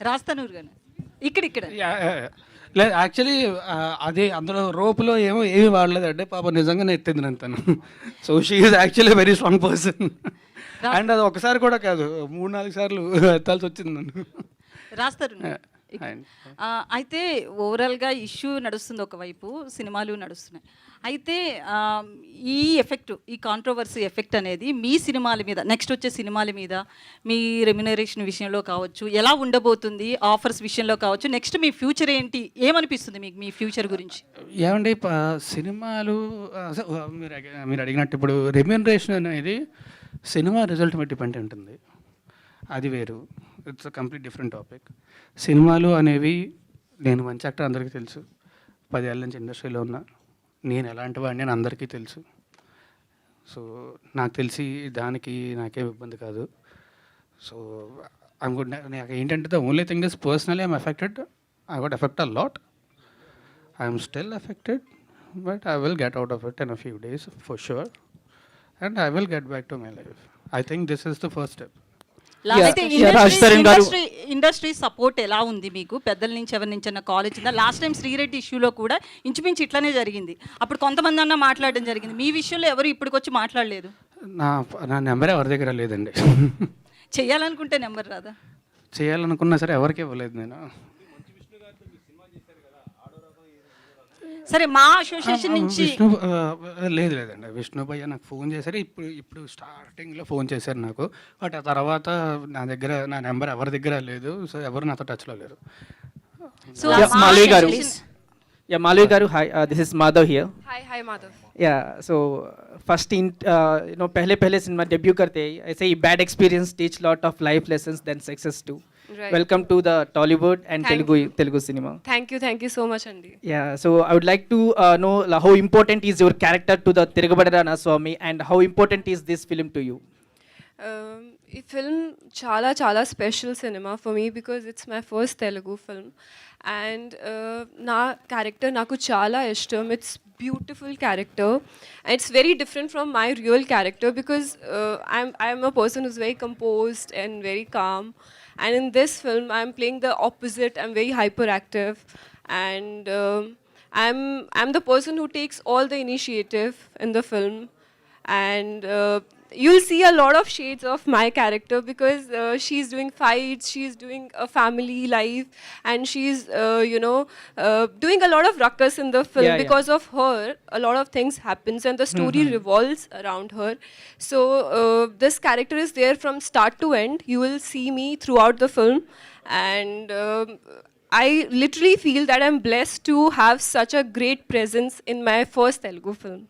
రాస్తానూరు గాని ఇక్కడ లేదు యాక్చువల్లీ అది అందులో రోప్లో ఏమీ వాడలేదంటే పాప నిజంగానే ఎత్తింది నేను తను. So she is actually very strong person. And అది ఒకసారి కూడా కాదు, 3-4 సార్లు ఎత్తాల్సి వచ్చింది నన్ను. రాస్తారు అయితే ఓవరాల్గా ఇష్యూ నడుస్తుంది, ఒకవైపు సినిమాలు నడుస్తున్నాయి. అయితే ఈ ఎఫెక్ట్, ఈ కాంట్రవర్సీ ఎఫెక్ట్ అనేది మీ సినిమాల మీద, నెక్స్ట్ వచ్చే సినిమాల మీద, మీ రెమ్యునరేషన్ విషయంలో కావచ్చు, ఎలా ఉండబోతుంది, ఆఫర్స్ విషయంలో కావచ్చు, నెక్స్ట్ మీ ఫ్యూచర్ ఏంటి, ఏమనిపిస్తుంది మీకు మీ ఫ్యూచర్ గురించి? ఏమండి సినిమాలు మీరు అడిగినట్టు ఇప్పుడు రెమ్యునరేషన్ అనేది సినిమా రిజల్ట్ మీద డిపెండ్ ఉంటుంది, అది వేరు. It's a complete different topic. సినిమాలు అనేవి, నేను మంచి యాక్టర్ అందరికీ తెలుసు, 10 ఏళ్ళ నుంచి ఇండస్ట్రీలో ఉన్నా, నేను ఎలాంటి వాడిని అని అందరికీ తెలుసు. సో నాకు తెలిసి దానికి నాకేం ఇబ్బంది కాదు. So I'm good. నాకు ఏంటంటే the only thing is personally I'm affected. I got effect a lot. I'm still affected, but I will get out of it in a few days for sure, and I will get back to my life. I think this is the first step. Industry support ఎలా ఉంది మీకు? పెద్దల నుంచి ఎవరి నుంచి అన్న college ఉందా? Last time Sri Reddy ఇష్యూలో కూడా ఇంచుమించు ఇట్లానే జరిగింది. అప్పుడు కొంతమంది అన్న మాట్లాడడం జరిగింది, మీ విషయంలో ఎవరు ఇప్పటికొచ్చి మాట్లాడలేదు. నా నెంబర్ ఎవరి దగ్గర లేదండి. చేయాలనుకుంటే నెంబర్ రాదా? చేయాలనుకున్నా సరే ఎవరికి ఇవ్వలేదు నేను. సరే, మా అసోసియేషన్ నుంచి లేదండి, విష్ణు భయ్య నాకు ఫోన్ చేశారు. ఇప్పుడు స్టార్టింగ్లో ఫోన్ చేశారు నాకు, బట్ ఆ తర్వాత నా నెంబర్ ఎవరి దగ్గర లేదు. సో ఎవరు నాతో టచ్లో లేరు. Malvi garu, hi, this is Madhav here. Hi Madhav. Yeah, so first pehle cinema debut karte hi, I say bad experience teach lot of life lessons than success too. Right. Welcome to the Tollywood and Telugu cinema. Thank you so much Andy. Yeah, so I would like to know how important is your character to the Tirugabada Ranaswamy, and how important is this film to you? ఈ film చాలా special cinema for me, because it's my first Telugu film. And నా character నాకు చాలా ఇష్టం. It's beautiful character and it's very different from my real character, because I'm a person who's very composed and very calm. And in this film, I'm playing the opposite. I'm very hyperactive, and I'm the person who takes all the initiative in the film. And you'll see a lot of shades of my character, because she's doing fights, she's doing a family life, and she's doing a lot of ruckus in the film. Because of her, a lot of things happens and the story revolves around her. So this character is there from start to end. You will see me throughout the film, and I literally feel that I'm blessed to have such a great presence in my first Telugu film.